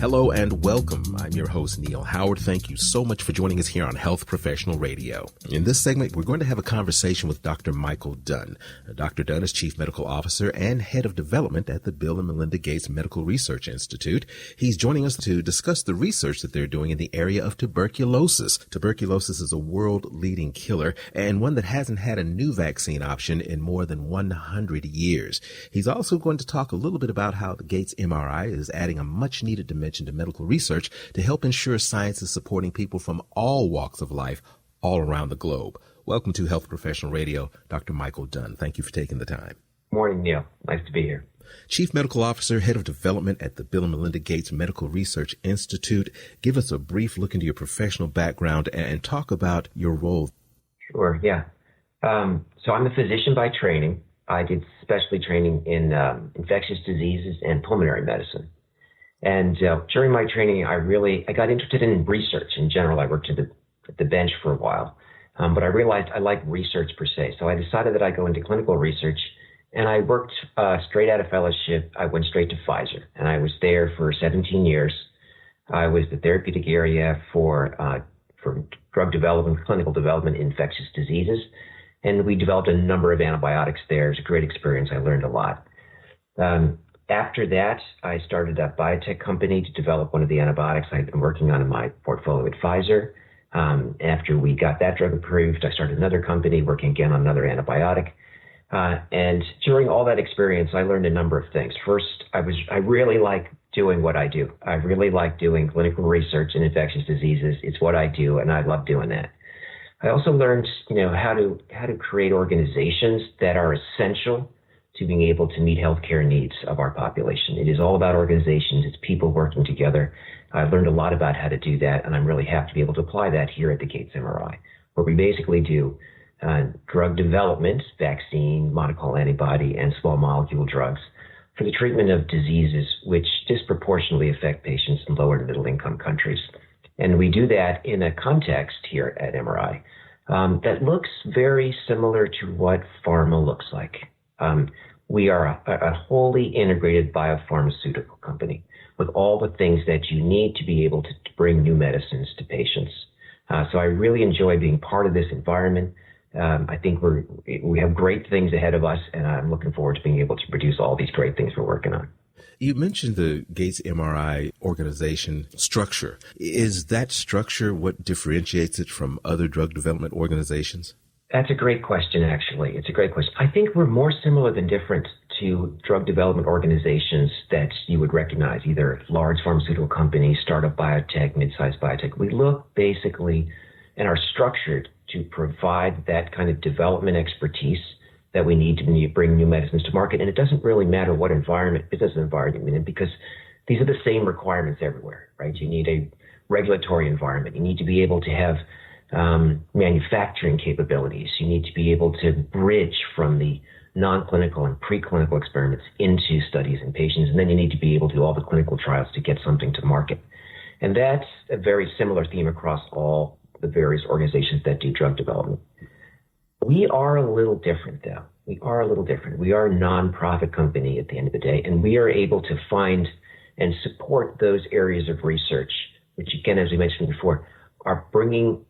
Hello and welcome. I'm your host, Neil Howard. Thank you so much for joining us here on Health Professional Radio. In this segment, we're going to have a conversation with Dr. Michael Dunne. Dr. Dunne is Chief Medical Officer and Head of Development at the Bill and Melinda Gates Medical Research Institute. He's joining us to discuss the research that they're doing in the area of tuberculosis. Tuberculosis is a world-leading killer and one that hasn't had a new vaccine option in more than 100 years. He's also going to talk a little bit about how the Gates MRI is adding a much-needed dimension to medical research to help ensure science is supporting people from all walks of life all around the globe. Welcome to Health Professional Radio, Dr. Michael Dunne. Thank you for taking the time. Morning, Neil. Nice to be here. Chief Medical Officer, Head of Development at the Bill and Melinda Gates Medical Research Institute. Give us a brief look into your professional background and talk about your role. Sure, yeah. So I'm a physician by training. I did specialty training in infectious diseases and pulmonary medicine. And during my training, I got interested in research in general. I worked at the bench for a while, but I realized I like research per se. So I decided that I'd go into clinical research, and I worked straight out of fellowship. I went straight to Pfizer, and I was there for 17 years. I was the therapeutic area for drug development, clinical development in infectious diseases, and we developed a number of antibiotics there. It was a great experience. I learned a lot. After that, I started a biotech company to develop one of the antibiotics I'd been working on in my portfolio at Pfizer. After we got that drug approved, I started another company working again on another antibiotic. And during all that experience, I learned a number of things. First, I really like doing what I do. I really like doing clinical research in infectious diseases. It's what I do, and I love doing that. I also learned, how to create organizations that are essential to being able to meet healthcare needs of our population. It is all about organizations. It's people working together. I've learned a lot about how to do that, and I'm really happy to be able to apply that here at the Gates MRI, where we basically do drug development, vaccine, monoclonal antibody, and small molecule drugs for the treatment of diseases which disproportionately affect patients in lower and middle income countries. And we do that in a context here at MRI that looks very similar to what pharma looks like. We are a wholly integrated biopharmaceutical company with all the things that you need to be able to bring new medicines to patients. So I really enjoy being part of this environment. I think we have great things ahead of us, and I'm looking forward to being able to produce all these great things we're working on. You mentioned the Gates MRI organization structure. Is that structure what differentiates it from other drug development organizations? That's a great question, actually. It's a great question. I think we're more similar than different to drug development organizations that you would recognize, either large pharmaceutical companies, startup biotech, mid-sized biotech. We look basically and are structured to provide that kind of development expertise that we need to bring new medicines to market. And it doesn't really matter what business environment you're in, because these are the same requirements everywhere, right? You need a regulatory environment. You need to be able to have manufacturing capabilities. You need to be able to bridge from the non-clinical and preclinical experiments into studies in patients, and then you need to be able to do all the clinical trials to get something to market. And that's a very similar theme across all the various organizations that do drug development. We are a little different, though. We are a non-profit company at the end of the day, and we are able to find and support those areas of research, which, again, as we mentioned before, are bringing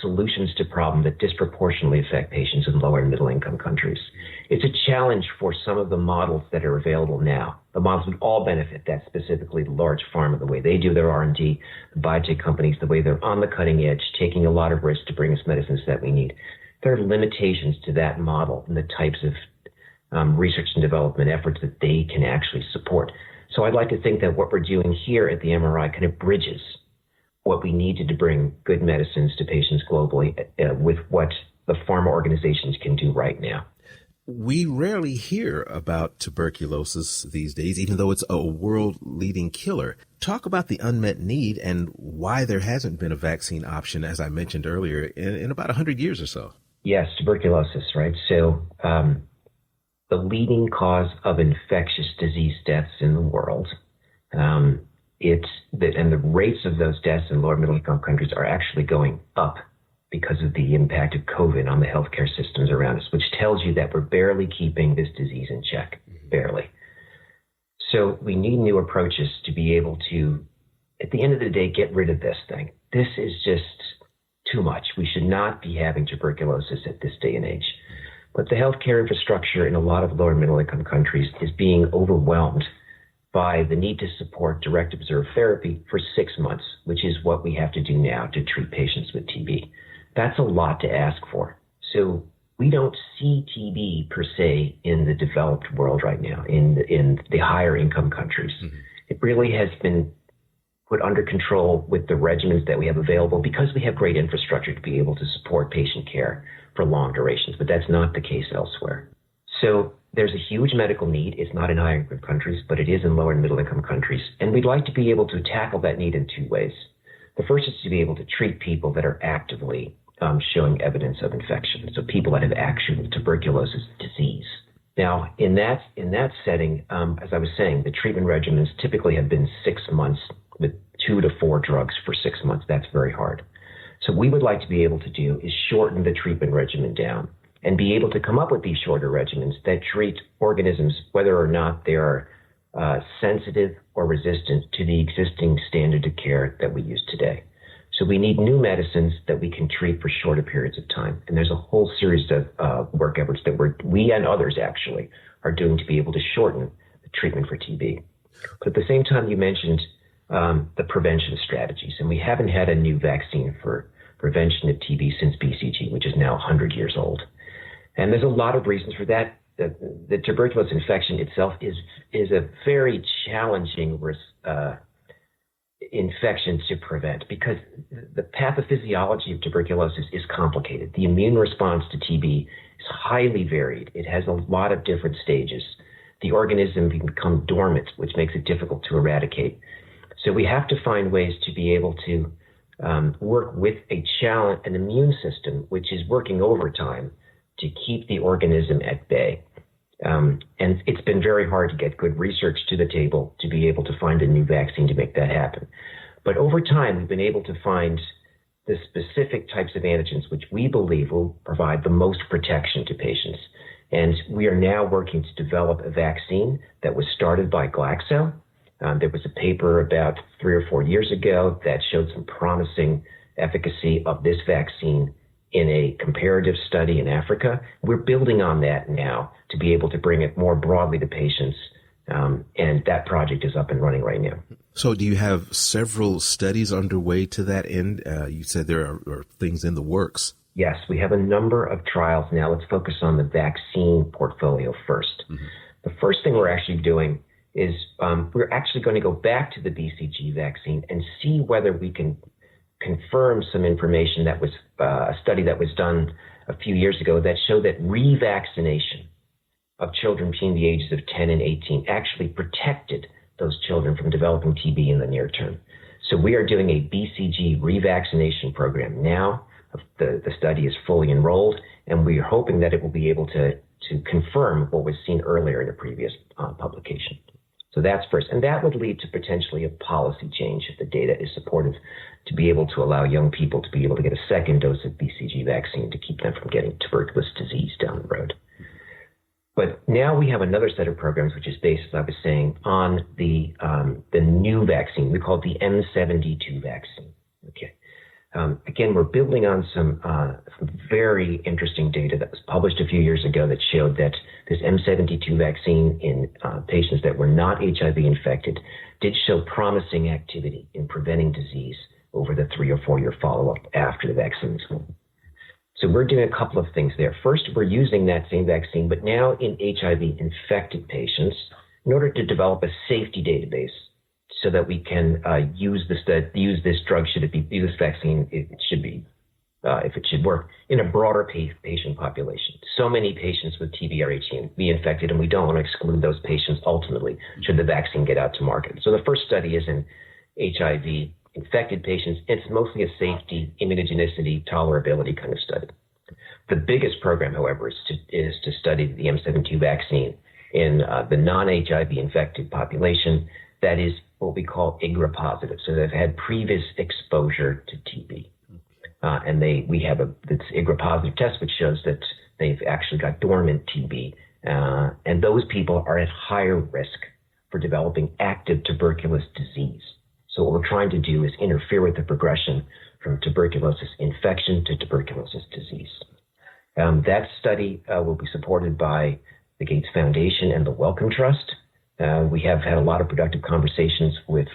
solutions to problems that disproportionately affect patients in lower and middle income countries. It's a challenge for some of the models that are available now. The models would all benefit, that specifically the large pharma, the way they do their R&D, the biotech companies, the way they're on the cutting edge, taking a lot of risk to bring us medicines that we need. There are limitations to that model and the types of research and development efforts that they can actually support. So I'd like to think that what we're doing here at the MRI kind of bridges what we needed to bring good medicines to patients globally with what the pharma organizations can do right now. We rarely hear about tuberculosis these days, even though it's a world-leading killer. Talk about the unmet need and why there hasn't been a vaccine option, as I mentioned earlier, in about 100 years or so. Yes, tuberculosis, right? So the leading cause of infectious disease deaths in the world, and the rates of those deaths in lower middle income countries are actually going up because of the impact of COVID on the healthcare systems around us, which tells you that we're barely keeping this disease in check, barely. So we need new approaches to be able to, at the end of the day, get rid of this thing. This is just too much. We should not be having tuberculosis at this day and age. But the healthcare infrastructure in a lot of lower middle income countries is being overwhelmed by the need to support direct observed therapy for 6 months, which is what we have to do now to treat patients with TB. That's a lot to ask for. So we don't see TB per se in the developed world right now, in the higher income countries. Mm-hmm. It really has been put under control with the regimens that we have available because we have great infrastructure to be able to support patient care for long durations, but that's not the case elsewhere. So there's a huge medical need. It's not in higher income countries, but it is in lower and middle income countries. And we'd like to be able to tackle that need in 2 ways. The first is to be able to treat people that are actively showing evidence of infection. So people that have actual tuberculosis disease. Now, in that setting, as I was saying, the treatment regimens typically have been 6 months with 2 to 4 drugs for 6 months. That's very hard. So what we would like to be able to do is shorten the treatment regimen down and be able to come up with these shorter regimens that treat organisms whether or not they are sensitive or resistant to the existing standard of care that we use today. So we need new medicines that we can treat for shorter periods of time. And there's a whole series of work efforts that we and others actually are doing to be able to shorten the treatment for TB. But at the same time, you mentioned the prevention strategies. And we haven't had a new vaccine for prevention of TB since BCG, which is now 100 years old. And there's a lot of reasons for that. The tuberculosis infection itself is a very challenging infection to prevent because the pathophysiology of tuberculosis is complicated. The immune response to TB is highly varied. It has a lot of different stages. The organism can become dormant, which makes it difficult to eradicate. So we have to find ways to be able to work with an immune system, which is working overtime to keep the organism at bay. And it's been very hard to get good research to the table to be able to find a new vaccine to make that happen. But over time, we've been able to find the specific types of antigens which we believe will provide the most protection to patients. And we are now working to develop a vaccine that was started by Glaxo. There was a paper about 3 or 4 years ago that showed some promising efficacy of this vaccine in a comparative study in Africa. We're building on that now to be able to bring it more broadly to patients, and that project is up and running right now. So do you have several studies underway to that end? You said there are things in the works. Yes, we have a number of trials now. Let's focus on the vaccine portfolio first. Mm-hmm. The first thing we're actually doing is we're actually going to go back to the BCG vaccine and see whether we can confirm some information that was a study that was done a few years ago that showed that revaccination of children between the ages of 10 and 18 actually protected those children from developing TB in the near term. So we are doing a BCG revaccination program now. The study is fully enrolled, and we are hoping that it will be able to confirm what was seen earlier in a previous publication. So that's first. And that would lead to potentially a policy change if the data is supportive to be able to allow young people to be able to get a second dose of BCG vaccine to keep them from getting tuberculosis disease down the road. But now we have another set of programs which is based, as I was saying, on the new vaccine. We call it the M72 vaccine. Okay. Again, we're building on some very interesting data that was published a few years ago that showed that this M72 vaccine in patients that were not HIV infected did show promising activity in preventing disease over the 3 or 4 year follow-up after the vaccine. So we're doing a couple of things there. First, we're using that same vaccine, but now in HIV-infected patients in order to develop a safety database so that we can use this drug, this vaccine, it should be, if it should work, in a broader patient population. So many patients with TB are HIV infected, and we don't want to exclude those patients ultimately should the vaccine get out to market. So the first study is in HIV-infected patients. It's mostly a safety, immunogenicity, tolerability kind of study. The biggest program, however, is to study the M72 vaccine in the non-HIV infected population that is what we call IGRA positive. So they've had previous exposure to TB. And we have this IGRA positive test which shows that They've actually got dormant TB. And those people are at higher risk for developing active tuberculosis disease. So what we're trying to do is interfere with the progression from tuberculosis infection to tuberculosis disease. That study will be supported by the Gates Foundation and the Wellcome Trust. We have had a lot of productive conversations with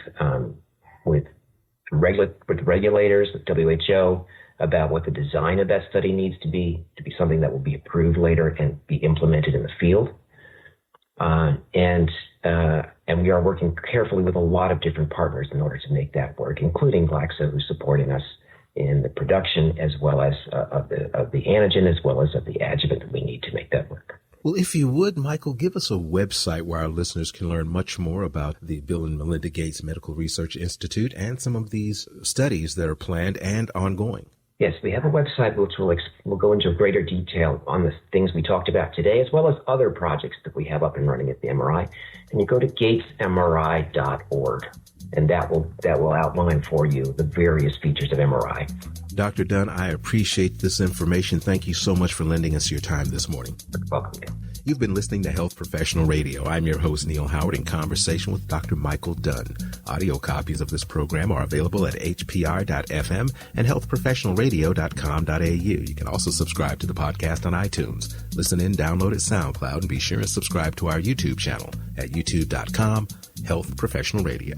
regulators, with WHO, about what the design of that study needs to be something that will be approved later and be implemented in the field. And we are working carefully with a lot of different partners in order to make that work, including Glaxo, who's supporting us in the production as well as of the antigen as well as of the adjuvant that we need to make that work. Well, if you would, Michael, give us a website where our listeners can learn much more about the Bill and Melinda Gates Medical Research Institute and some of these studies that are planned and ongoing. Yes, we have a website which will go into greater detail on the things we talked about today, as well as other projects that we have up and running at the MRI. And you go to gatesmri.org, and that will outline for you the various features of MRI. Dr. Dunn, I appreciate this information. Thank you so much for lending us your time this morning. You're welcome. You've been listening to Health Professional Radio. I'm your host, Neil Howard, in conversation with Dr. Michael Dunn. Audio copies of this program are available at hpr.fm and healthprofessionalradio.com.au. You can also subscribe to the podcast on iTunes. Listen in, download at SoundCloud, and be sure and subscribe to our YouTube channel at youtube.com, Health Professional Radio.